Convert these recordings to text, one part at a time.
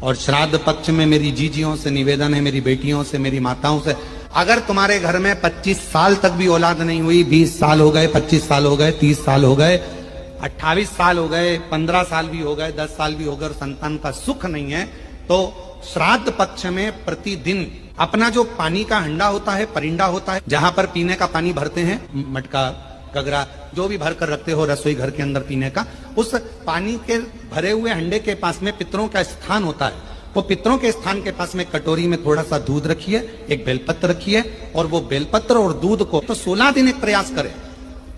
और श्राद्ध पक्ष में मेरी जीजियों से निवेदन है, मेरी बेटियों से, मेरी माताओं से, अगर तुम्हारे घर में 25 साल तक भी औलाद नहीं हुई, 20 साल हो गए, 25 साल हो गए, 30 साल हो गए, 28 साल हो गए, 15 साल भी हो गए, 10 साल भी हो गए और संतान का सुख नहीं है, तो श्राद्ध पक्ष में प्रतिदिन अपना जो पानी का हंडा होता है, परिंडा होता है, जहां पर पीने का पानी भरते हैं, मटका, गगरा, जो भी भर कर रखते हो रसोई घर के अंदर पीने का, उस पानी के भरे हुए हंडे के पास में पितरों का स्थान होता है। वो पितरों के स्थान के पास में कटोरी में थोड़ा सा दूध रखिए, एक बेलपत्र रखिए, और वो बेलपत्र और दूध को तो 16 दिन एक प्रयास करें।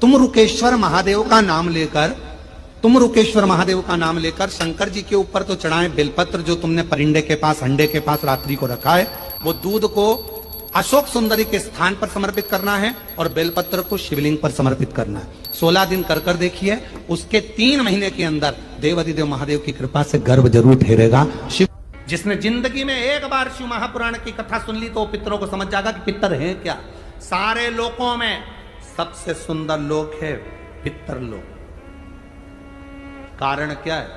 तुम रुकेश्वर महादेव का नाम लेकर, तुम रुकेश्वर महादेव का नाम लेकर शंकर जी के ऊपर तो चढ़ाएं बेलपत्र, जो तुमने परिंडे के पास, हंडे के पास रात्रि को रखा है, वो दूध को अशोक सुंदरी के स्थान पर समर्पित करना है और बेलपत्र को शिवलिंग पर समर्पित करना है। 16 दिन कर कर देखिए, उसके 3 महीने के अंदर देवाधिदेव महादेव की कृपा से गर्भ जरूर ठहरेगा। शिव जिसने जिंदगी में एक बार शिव महापुराण की कथा सुन ली तो वो पितरों को समझ जाएगा कि पितर है क्या। सारे लोकों में सबसे सुंदर लोक है पितर लोक। कारण क्या है?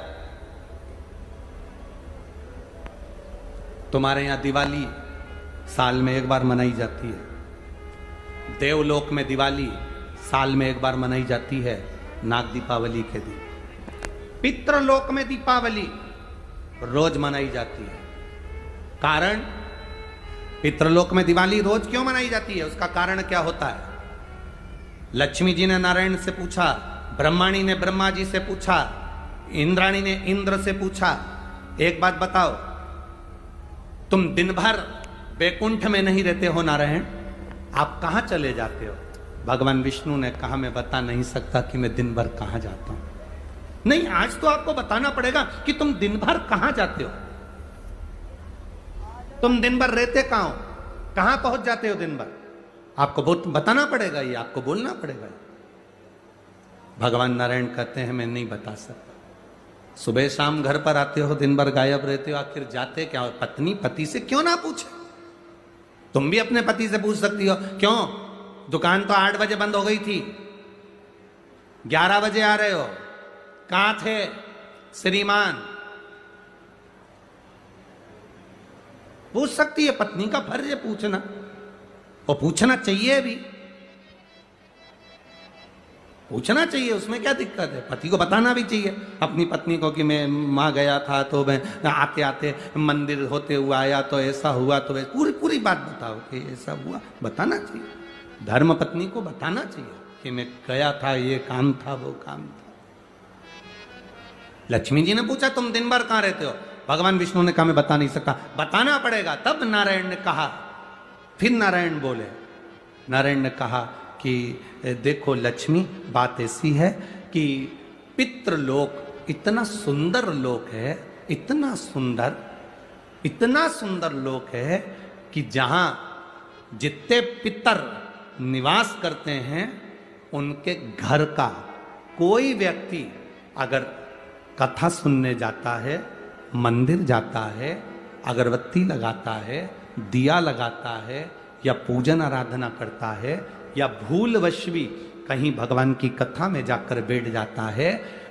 तुम्हारे यहां दिवाली साल में एक बार मनाई जाती है, देवलोक में दिवाली साल में एक बार मनाई जाती है, नाग दीपावली के दिन। पितृलोक में दीपावली रोज मनाई जाती है। कारण, पितृलोक में दिवाली रोज क्यों मनाई जाती है, उसका कारण क्या होता है? लक्ष्मी जी ने नारायण से पूछा, ब्रह्माणी ने ब्रह्मा जी से पूछा, इंद्राणी ने इंद्र से पूछा, एक बात बताओ, तुम दिन भर वैकुंठ में नहीं रहते हो नारायण, आप कहां चले जाते हो? भगवान विष्णु ने कहा, मैं बता नहीं सकता कि मैं दिन भर कहां जाता हूं। नहीं, आज तो आपको बताना पड़ेगा कि तुम दिन भर कहां जाते हो, तुम दिन भर रहते कहां हो, कहां पहुंच जाते हो दिन भर, आपको बताना पड़ेगा, ये आपको बोलना पड़ेगा। भगवान नारायण कहते हैं, मैं नहीं बता सकता। सुबह शाम घर पर आते हो, दिन भर गायब रहते हो, आखिर जाते क्या हो? पत्नी पति से क्यों ना पूछे? तुम भी अपने पति से पूछ सकती हो, क्यों दुकान तो 8 बजे बंद हो गई थी, 11 बजे आ रहे हो, कहां थे श्रीमान? पूछ सकती है, पत्नी का फर्ज है पूछना, और पूछना चाहिए भी, पूछना चाहिए, उसमें क्या दिक्कत है? पति को बताना भी चाहिए अपनी पत्नी को कि मैं मां गया था तो मैं आते आते मंदिर होते हुआ आया तो ऐसा हुआ, तो पूरी पूरी बात बताओ कि ऐसा हुआ, बताना चाहिए। धर्म पत्नी को बताना चाहिए कि मैं गया था, ये काम था, वो काम था। लक्ष्मी जी ने पूछा, तुम दिन भर कहां रहते हो? भगवान विष्णु ने कहा, मैं बता नहीं सकता। बताना पड़ेगा। तब नारायण ने कहा, फिर नारायण बोले, नारायण ने कहा कि देखो लक्ष्मी, बात ऐसी है कि पितृलोक इतना सुंदर लोक है, इतना सुंदर लोक है कि जहां जितने पितर निवास करते हैं, उनके घर का कोई व्यक्ति अगर कथा सुनने जाता है, मंदिर जाता है, अगरबत्ती लगाता है, दिया लगाता है, या पूजन आराधना करता है, या भूलवश भी कहीं भगवान की कथा में जाकर बैठ जाता है,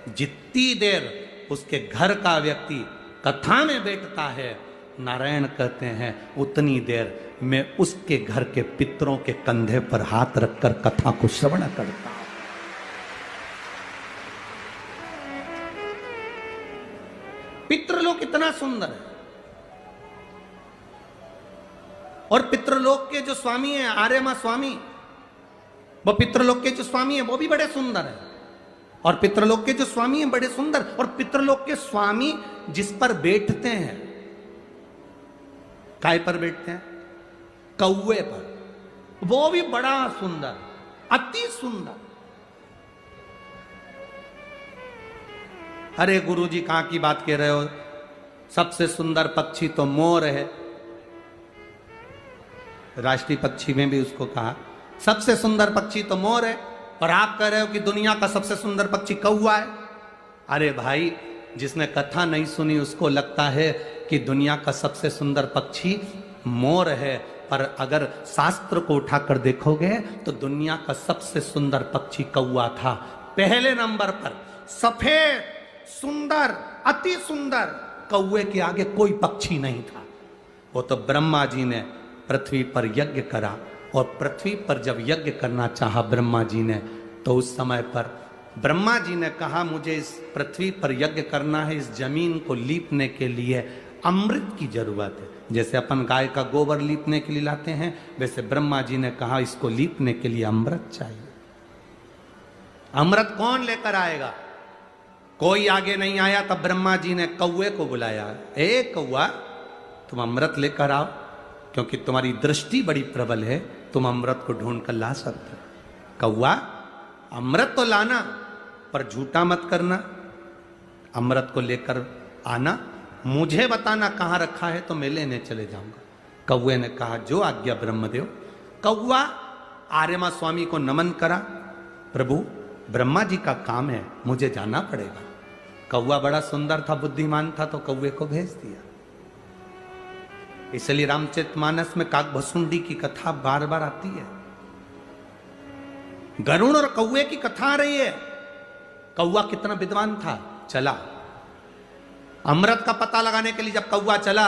जितनी देर उसके घर का व्यक्ति कथा में बैठता है, नारायण कहते हैं उतनी देर मैं उसके घर के पितरों के कंधे पर हाथ रखकर कथा को श्रवण करता हूं। पितृलोक इतना सुंदर है। और पितृलोक के जो स्वामी है, आर्यमा स्वामी, वो पितृलोक के जो स्वामी है वो भी बड़े सुंदर है। और पितृलोक के जो स्वामी है बड़े सुंदर, और पितृलोक के स्वामी जिस पर बैठते हैं, काय पर बैठते हैं? कौवे पर, वो भी बड़ा सुंदर, अति सुंदर। अरे गुरुजी कहां की बात कह रहे हो? सबसे सुंदर पक्षी तो मोर है, राष्ट्रीय पक्षी में भी उसको कहा सबसे सुंदर पक्षी तो मोर है, और आप कह रहे हो कि दुनिया का सबसे सुंदर पक्षी कौवा है। अरे भाई, जिसने कथा नहीं सुनी उसको लगता है कि दुनिया का सबसे सुंदर पक्षी मोर है, पर अगर शास्त्र को उठाकर देखोगे तो दुनिया का सबसे सुंदर पक्षी कौवा था। पहले नंबर पर सफेद, सुंदर, अति सुंदर कौवे के आगे कोई पक्षी नहीं था। वो तो ब्रह्मा जी ने पृथ्वी पर यज्ञ करा, और पृथ्वी पर जब यज्ञ करना चाहा ब्रह्मा जी ने, तो उस समय पर ब्रह्मा जी ने कहा मुझे इस पृथ्वी पर यज्ञ करना है, इस जमीन को लीपने के लिए अमृत की जरूरत है। जैसे अपन गाय का गोबर लीपने के लिए लाते हैं, वैसे ब्रह्मा जी ने कहा इसको लीपने के लिए अमृत चाहिए। अमृत कौन लेकर आएगा? कोई आगे नहीं आया। तब ब्रह्मा जी ने कौवे को बुलाया, ए कौवा, तुम अमृत लेकर आओ, क्योंकि तुम्हारी दृष्टि बड़ी प्रबल है, तुम अमृत को ढूंढ कर ला सकते हो। कौवा, अमृत तो लाना, पर झूठा मत करना। अमृत को लेकर आना, मुझे बताना कहां रखा है, तो मैं लेने चले जाऊंगा। कौवे ने कहा जो आज्ञा ब्रह्मदेव। कौवा आर्यमा स्वामी को नमन करा, प्रभु ब्रह्मा जी का काम है, मुझे जाना पड़ेगा। कौवा बड़ा सुंदर था, बुद्धिमान था, तो कौवे को भेज दिया। इसलिए रामचरितमानस में काकभसुंडी की कथा बार बार आती है। गरुण और कौवे की कथा आ रही है। कौवा कितना विद्वान था, चला अमृत का पता लगाने के लिए। जब कौवा चला,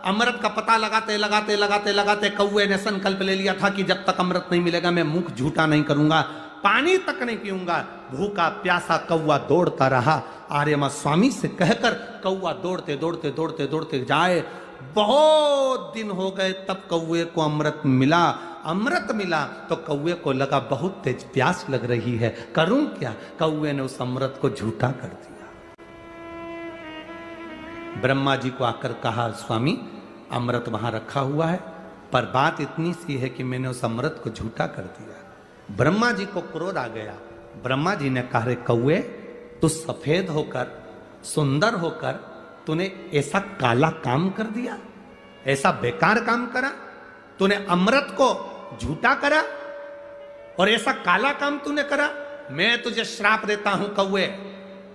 अमृत का पता लगाते लगाते लगाते लगाते कौवे ने संकल्प ले लिया था कि जब तक अमृत नहीं मिलेगा मैं मुख झूठा नहीं करूंगा, पानी तक नहीं पीऊंगा। भूखा प्यासा कौवा दौड़ता रहा। आर्यमा स्वामी से कहकर कौवा दौड़ते दौड़ते दौड़ते दौड़ते जाए। बहुत दिन हो गए, तब कौवे को अमृत मिला। अमृत मिला तो कौवे को लगा बहुत तेज प्यास लग रही है, करूं क्या? कौवे ने उस अमृत को झूठा कर दिया। ब्रह्मा जी को आकर कहा, स्वामी अमृत वहां रखा हुआ है, पर बात इतनी सी है कि मैंने उस अमृत को झूठा कर दिया। ब्रह्मा जी को क्रोध आ गया। ब्रह्मा जी ने कहा, रे कौवे, तू सफेद होकर सुंदर होकर तूने ऐसा काला काम कर दिया, ऐसा बेकार काम करा, तूने अमृत को झूठा करा और ऐसा काला काम तूने करा। मैं तुझे श्राप देता हूं कौवे,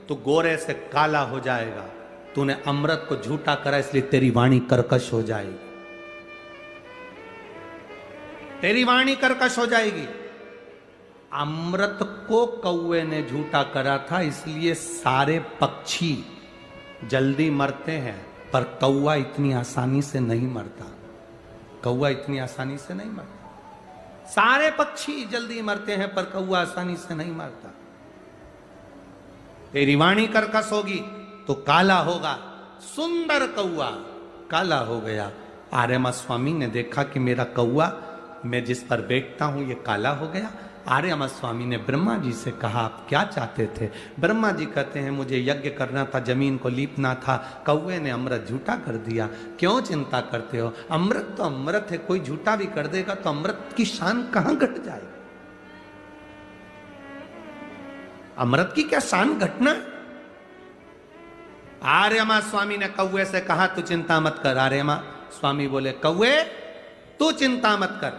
तू गोरे से काला हो जाएगा। तूने अमृत को झूठा करा, इसलिए तेरी वाणी कर्कश हो जाएगी, तेरी वाणी कर्कश हो जाएगी। अमृत को कौवे ने झूठा करा था, इसलिए सारे पक्षी जल्दी मरते हैं, पर कौवा इतनी आसानी से नहीं मरता। कौवा इतनी आसानी से नहीं मरता। सारे पक्षी जल्दी मरते हैं, पर कौवा आसानी से नहीं मरता। तेरी वाणी कर्कश होगी तो काला होगा। सुंदर कौवा काला हो गया। आर्यमा स्वामी ने देखा कि मेरा कौवा, मैं जिस पर बैठता हूं, ये काला हो गया। आर्यमा स्वामी ने ब्रह्मा जी से कहा, आप क्या चाहते थे? ब्रह्मा जी कहते हैं, मुझे यज्ञ करना था, जमीन को लीपना था, कौवे ने अमृत झूठा कर दिया। क्यों चिंता करते हो? अमृत तो अमृत है, कोई झूठा भी कर देगा तो अमृत की शान कहां घट जाएगी? अमृत की क्या शान घटना? आर्यमा स्वामी ने कौवे से कहा, तू चिंता मत कर। आर्यमा स्वामी बोले, कौवे तू चिंता मत कर,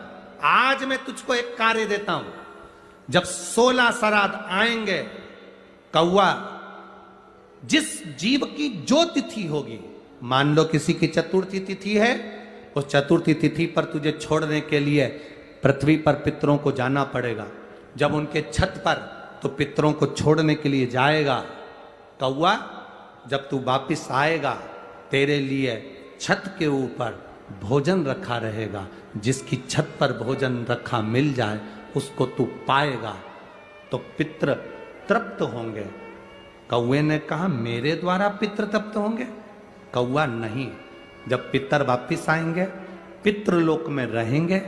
आज मैं तुझको एक कार्य देता हूं। जब 16 श्राद्ध आएंगे, कौवा, जिस जीव की जो तिथि होगी, मान लो किसी की चतुर्थी तिथि है, उस चतुर्थी तिथि पर तुझे छोड़ने के लिए पृथ्वी पर पितरों को जाना पड़ेगा। जब उनके छत पर तो पितरों को छोड़ने के लिए जाएगा, कौवा जब तू वापिस आएगा, तेरे लिए छत के ऊपर भोजन रखा रहेगा। जिसकी छत पर भोजन रखा मिल जाए, उसको तू पाएगा तो पितृ तृप्त होंगे। कौवे ने कहा, मेरे द्वारा पितृ तृप्त होंगे? कौवा, नहीं, जब पितर वापिस आएंगे, पितृलोक में रहेंगे,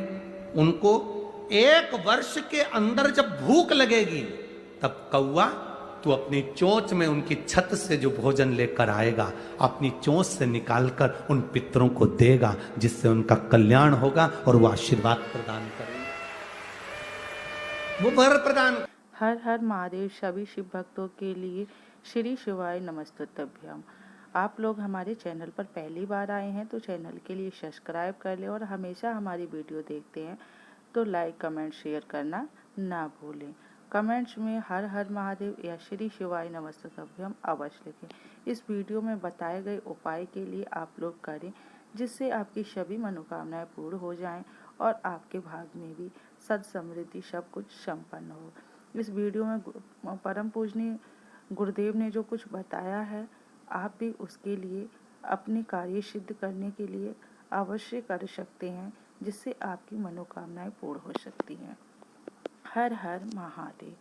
उनको 1 वर्ष के अंदर जब भूख लगेगी, तब कौवा तू अपनी चोंच में उनकी छत से जो भोजन लेकर आएगा, अपनी चोंच से निकालकर उन पितरों को देगा, जिससे उनका कल्याण होगा और वो आशीर्वाद प्रदान करेंगे, वो वर प्रदान। हर हर महादेव। सभी शिव भक्तों के लिए श्री शिवाय नमस्तुभ्यम। आप लोग हमारे चैनल पर पहली बार आए हैं तो चैनल के लिए सब्सक्राइब कर लें, और हमेशा हमारी वीडियो देखते हैं तो लाइक कमेंट शेयर करना ना भूलें। कमेंट्स में हर हर महादेव या श्री शिवाय नमस्तुभ्यम अवश्य लिखें। इस वीडियो में बताए गए उपाय के लिए आप लोग करें, जिससे आपकी सभी मनोकामनाएं पूर्ण हो जाएं और आपके भाग में भी सद समृद्धि सब कुछ संपन्न हो। इस वीडियो में परम पूजनीय गुरुदेव ने जो कुछ बताया है, आप भी उसके लिए अपने कार्य सिद्ध करने के लिए अवश्य कर सकते हैं, जिससे आपकी मनोकामनाएं पूर्ण हो सकती हैं। हर हर महादेव।